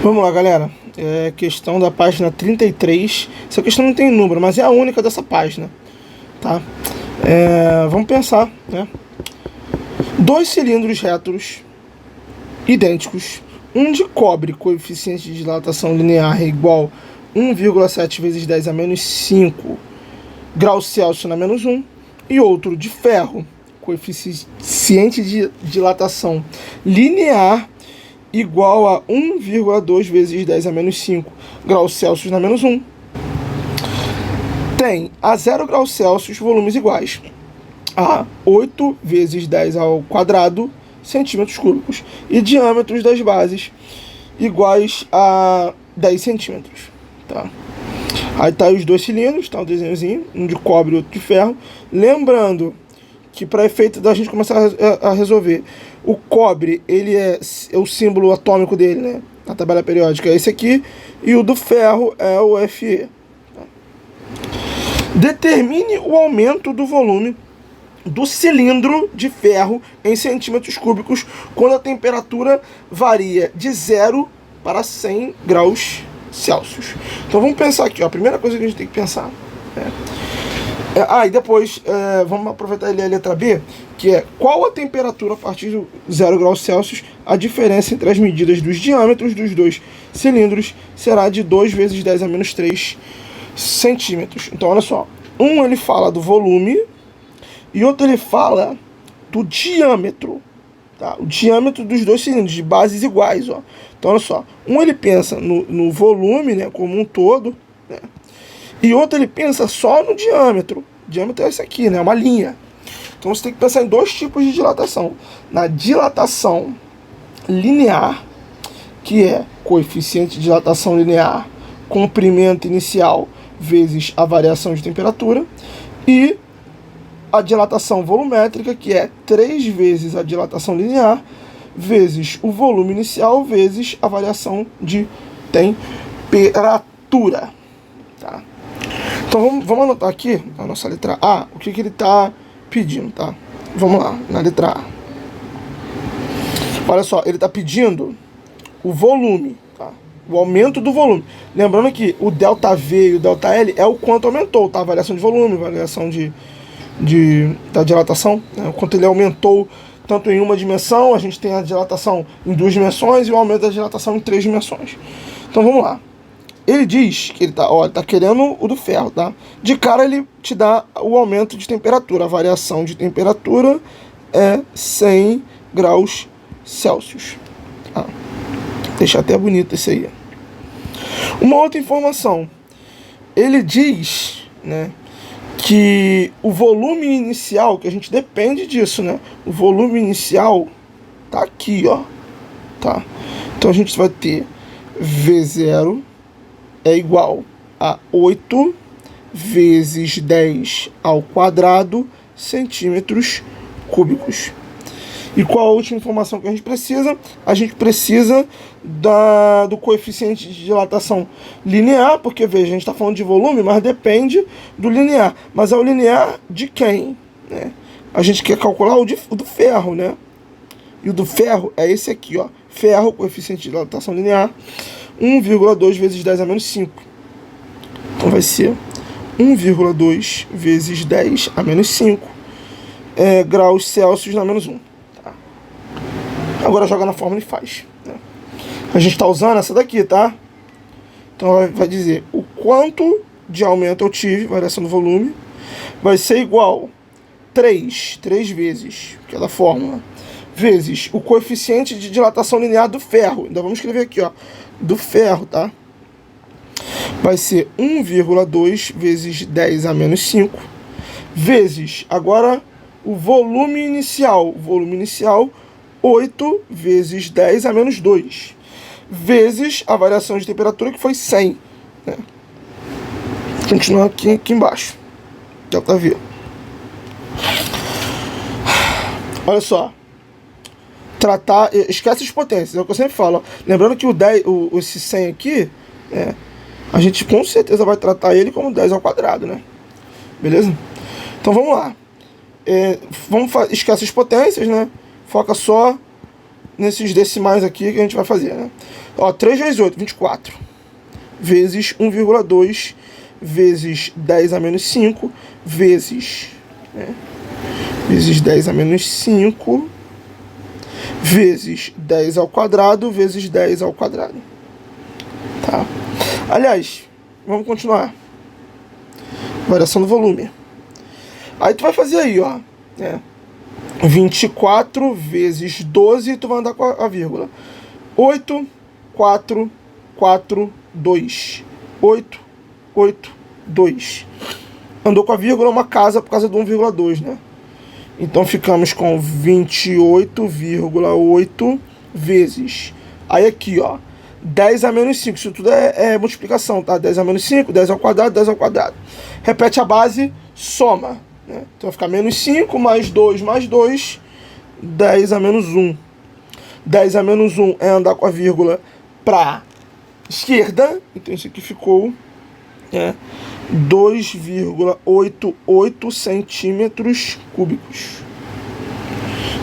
Vamos lá, galera. Questão da página 33. Essa questão não tem número, mas é a única dessa página, tá? Vamos pensar, né? Dois cilindros retos idênticos, um de cobre, coeficiente de dilatação linear é igual 1,7 vezes 10 a menos 5 graus Celsius na menos 1, e outro de ferro, coeficiente de dilatação linear igual a 1,2 vezes 10 a menos 5 graus Celsius na menos 1. Tem a 0 graus Celsius volumes iguais a 8 vezes 10 ao quadrado centímetros cúbicos e diâmetros das bases iguais a 10 centímetros. Tá? Aí tá os dois cilindros, tá o desenhozinho, um de cobre e outro de ferro. Lembrando que para efeito da gente começar a resolver, o cobre, ele é o símbolo atômico dele, né? Na tabela periódica é esse aqui, e o do ferro é o Fe. Tá? Determine o aumento do volume do cilindro de ferro em centímetros cúbicos quando a temperatura varia de 0 para 100 graus Celsius. Então vamos pensar aqui, ó, a primeira coisa que a gente tem que pensar e depois vamos aproveitar a letra B, que é qual a temperatura a partir de 0 graus Celsius. A diferença entre as medidas dos diâmetros dos dois cilindros será de 2 vezes 10 a menos 3 centímetros. Então olha só, um ele fala do volume e outro ele fala do diâmetro, tá? O diâmetro dos dois cilindros, de bases iguais, ó. Então olha só, um ele pensa no volume, né, como um todo, né? E outro ele pensa só no diâmetro. O diâmetro é esse aqui, né? Uma linha. Então você tem que pensar em dois tipos de dilatação. Na dilatação linear, que é coeficiente de dilatação linear, comprimento inicial vezes a variação de temperatura, e a dilatação volumétrica, que é 3 vezes a dilatação linear vezes o volume inicial vezes a variação de temperatura. Tá? Então vamos anotar aqui a nossa letra A, o que ele está pedindo, tá? Vamos lá, na letra A. Olha só, ele está pedindo o volume, tá? O aumento do volume. Lembrando que o ΔV e o ΔL é o quanto aumentou, tá? A variação de volume, variação da dilatação, né? O quanto ele aumentou tanto em uma dimensão, a gente tem a dilatação em 2 dimensões e o aumento da dilatação em 3 dimensões. Então vamos lá. Ele diz que ele tá querendo o do ferro, tá? De cara ele te dá o aumento de temperatura. A variação de temperatura é 100 graus Celsius. Tá? Deixa até bonito esse aí. Uma outra informação. Ele diz, né, que o volume inicial, que a gente depende disso, né? O volume inicial tá aqui, ó. Tá? Então a gente vai ter V0 é igual a 8 vezes 10 ao quadrado centímetros cúbicos. E qual a última informação que a gente precisa? A gente precisa do coeficiente de dilatação linear, porque veja, a gente está falando de volume, mas depende do linear. Mas é o linear de quem? Né? A gente quer calcular o do ferro, né? E o do ferro é esse aqui, ó. Ferro, coeficiente de dilatação linear, 1,2 vezes 10 a menos 5. Então vai ser 1,2 vezes 10 a menos 5 graus Celsius na menos 1. Tá? Agora joga na fórmula e faz. Né? A gente está usando essa daqui, tá? Então vai dizer o quanto de aumento eu tive, variação do volume, vai ser igual 3 vezes, que é da fórmula, vezes o coeficiente de dilatação linear do ferro. Então vamos escrever aqui, ó, do ferro, tá? Vai ser 1,2 vezes 10 a menos 5 vezes, agora, o volume inicial. Volume inicial, 8 vezes 10 a menos 2 vezes a variação de temperatura, que foi 100. Né? Continua aqui embaixo. ΔV. Olha só. Esquece as potências, é o que eu sempre falo. Lembrando que esse 100 aqui, a gente com certeza vai tratar ele como 10 ao quadrado, né? Beleza? Então vamos lá. Esquece as potências, né? Foca só nesses decimais aqui que a gente vai fazer, né? Ó, 3 vezes 8, 24. Vezes 1,2 vezes 10 a menos 5 vezes, né? Vezes 10 a menos 5 vezes 10 ao quadrado vezes 10 ao quadrado. Tá? Aliás, vamos continuar. Variação do volume. Aí tu vai fazer aí, ó, né? 24 vezes 12, tu vai andar com a vírgula. 8, 4, 4, 2. 8, 8, 2. Andou com a vírgula, uma casa por causa do 1,2, né? Então ficamos com 28,8 vezes. Aí aqui, ó, 10 a menos 5. Isso tudo é multiplicação, tá? 10 a menos 5, 10 ao quadrado, 10 ao quadrado. Repete a base, soma, né? Então vai ficar menos 5 mais 2 mais 2, 10 a menos 1. 10 a menos 1 é andar com a vírgula para esquerda. Então isso aqui ficou, né, 2,88 centímetros cúbicos.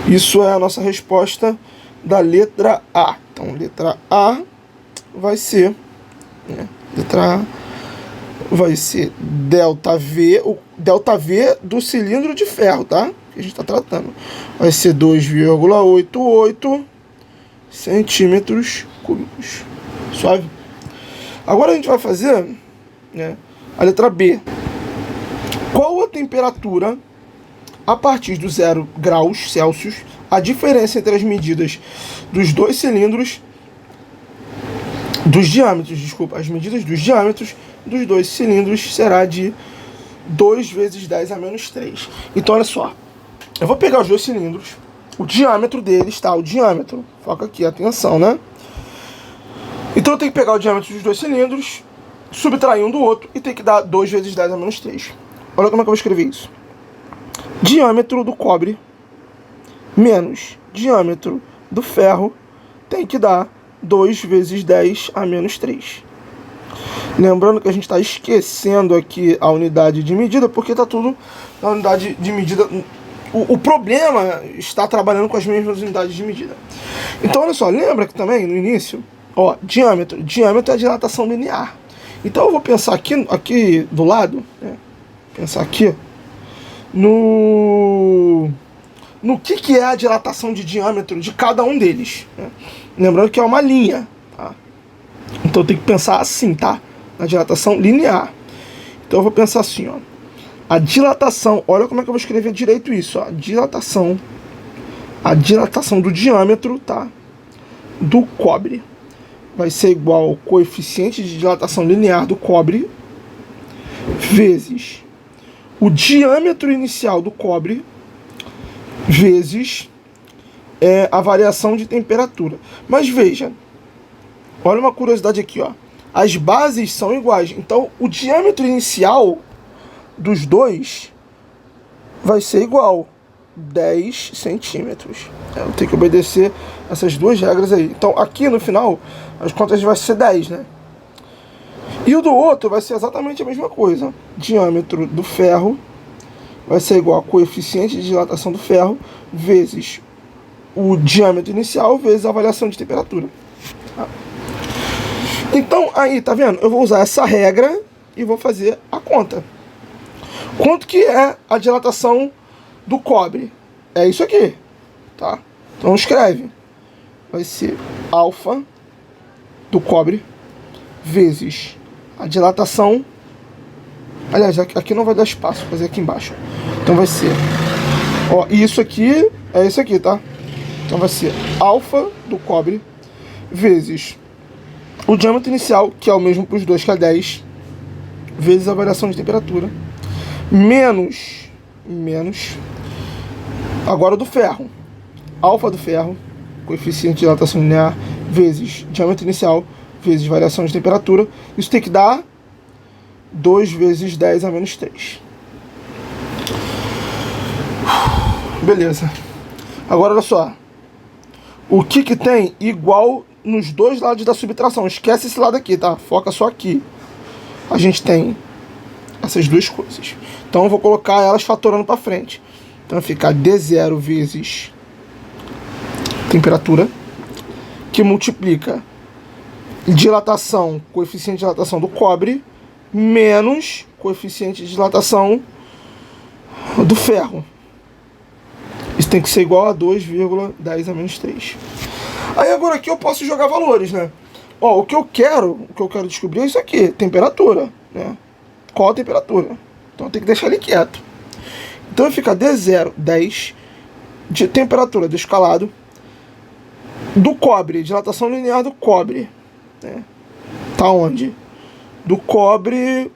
Isso é a nossa resposta da letra A. Então, letra A vai ser, né, letra A vai ser ΔV, o ΔV do cilindro de ferro, tá? Que a gente está tratando. Vai ser 2,88 centímetros cúbicos. Suave? Agora a gente vai fazer, né, a letra B. Qual a temperatura a partir do 0 graus Celsius? A diferença entre as medidas dos dois cilindros, dos diâmetros, desculpa, as medidas dos diâmetros dos dois cilindros será de 2 vezes 10 a menos 3. Então, olha só. Eu vou pegar os dois cilindros, o diâmetro deles, tá? O diâmetro. Foca aqui, atenção, né? Então, eu tenho que pegar o diâmetro dos dois cilindros, subtrair um do outro e tem que dar 2 vezes 10 a menos 3. Olha como é que eu vou escrever isso. Diâmetro do cobre menos diâmetro do ferro tem que dar 2 vezes 10 a menos 3. Lembrando que a gente está esquecendo aqui a unidade de medida, porque está tudo na unidade de medida. O problema está trabalhando com as mesmas unidades de medida. Então, olha só, lembra que também no início, ó, diâmetro é a dilatação linear. Então eu vou pensar aqui do lado, né? Pensar aqui no que é a dilatação de diâmetro de cada um deles, né? Lembrando que é uma linha, tá? Então eu tenho que pensar assim, tá? Na dilatação linear. Então eu vou pensar assim, ó. A dilatação, olha como é que eu vou escrever direito isso, ó. A dilatação do diâmetro, tá? Do cobre vai ser igual ao coeficiente de dilatação linear do cobre vezes o diâmetro inicial do cobre vezes a variação de temperatura. Mas veja, olha uma curiosidade aqui, ó. As bases são iguais, então o diâmetro inicial dos dois vai ser igual, 10 centímetros. Eu tenho que obedecer essas duas regras aí. Então aqui no final, as contas vai ser 10, né? E o do outro vai ser exatamente a mesma coisa. Diâmetro do ferro vai ser igual a coeficiente de dilatação do ferro vezes o diâmetro inicial vezes a variação de temperatura. Tá? Então, aí, tá vendo? Eu vou usar essa regra e vou fazer a conta. Quanto que é a dilatação do cobre? É isso aqui, tá? Então escreve. Vai ser alfa do cobre vezes a dilatação. Aliás, aqui não vai dar espaço, vou fazer aqui embaixo. Então vai ser, ó, isso aqui é isso aqui, tá? Então vai ser alfa do cobre vezes o diâmetro inicial, que é o mesmo para os dois, que é 10, vezes a variação de temperatura, menos agora do ferro, alfa do ferro, coeficiente de dilatação linear, vezes diâmetro inicial, vezes variação de temperatura. Isso tem que dar 2 vezes 10 a menos 3. Beleza. Agora olha só. O que tem igual nos dois lados da subtração? Esquece esse lado aqui, tá? Foca só aqui. A gente tem essas duas coisas. Então eu vou colocar elas fatorando para frente. Então vai ficar D0 vezes temperatura que multiplica dilatação, coeficiente de dilatação do cobre, menos coeficiente de dilatação do ferro. Isso tem que ser igual a 2,10 a menos 3. Aí agora aqui eu posso jogar valores, né? Ó, o que eu quero descobrir é isso aqui, temperatura, né? Qual a temperatura? Então tem que deixar ele quieto. Então vai ficar D0, 10, de temperatura do escalado, do cobre, dilatação linear do cobre, né? Tá onde? Do cobre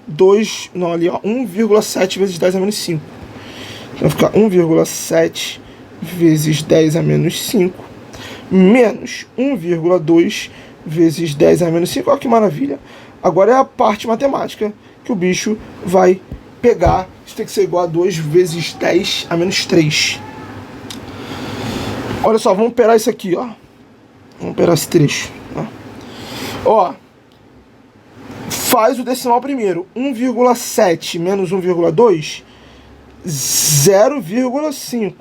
2, não, ali ó, 1,7 vezes 10 a menos 5. Então vai ficar 1,7 vezes 10 a menos 5, menos 1,2 vezes 10 a menos 5. Olha que maravilha. Agora é a parte matemática que o bicho vai pegar. Isso tem que ser igual a 2 vezes 10 a menos 3. Olha só, vamos operar isso aqui, ó. Vamos operar esse trecho. Ó, faz o decimal primeiro. 1,7 menos 1,2, 0,5.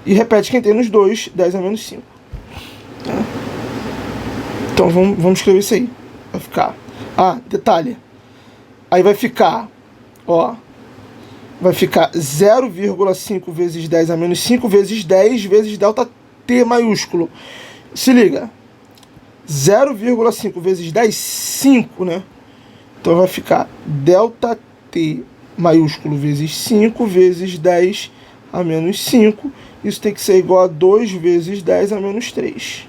E repete quem tem nos dois, 10 a menos 5. Então vamos escrever isso aí. Vai ficar... Ah, detalhe. Aí vai ficar... Ó... Vai ficar 0,5 vezes 10 a menos 5 vezes 10 vezes delta T maiúsculo. Se liga. 0,5 vezes 10, 5, né? Então vai ficar delta T maiúsculo vezes 5 vezes 10 a menos 5. Isso tem que ser igual a 2 vezes 10 a menos 3.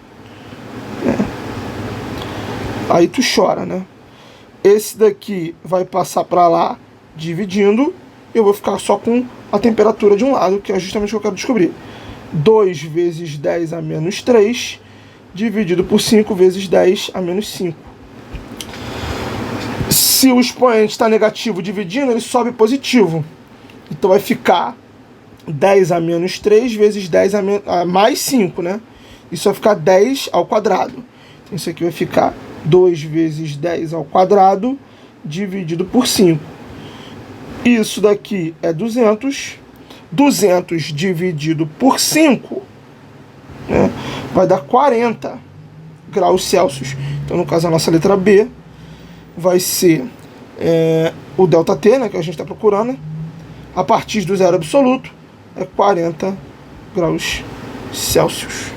Aí tu chora, né? Esse daqui vai passar para lá dividindo. Eu vou ficar só com a temperatura de um lado, que é justamente o que eu quero descobrir. 2 vezes 10 a menos 3, dividido por 5 vezes 10 a menos 5. Se o expoente está negativo dividindo, ele sobe positivo. Então vai ficar 10 a menos 3 vezes 10 a mais 5, né? Isso vai ficar 10 ao quadrado. Então isso aqui vai ficar 2 vezes 10 ao quadrado, dividido por 5. Isso daqui é 200. 200 dividido por 5, né, vai dar 40 graus Celsius. Então, no caso, a nossa letra B vai ser o ΔT, né, que a gente está procurando. A partir do zero absoluto é 40 graus Celsius.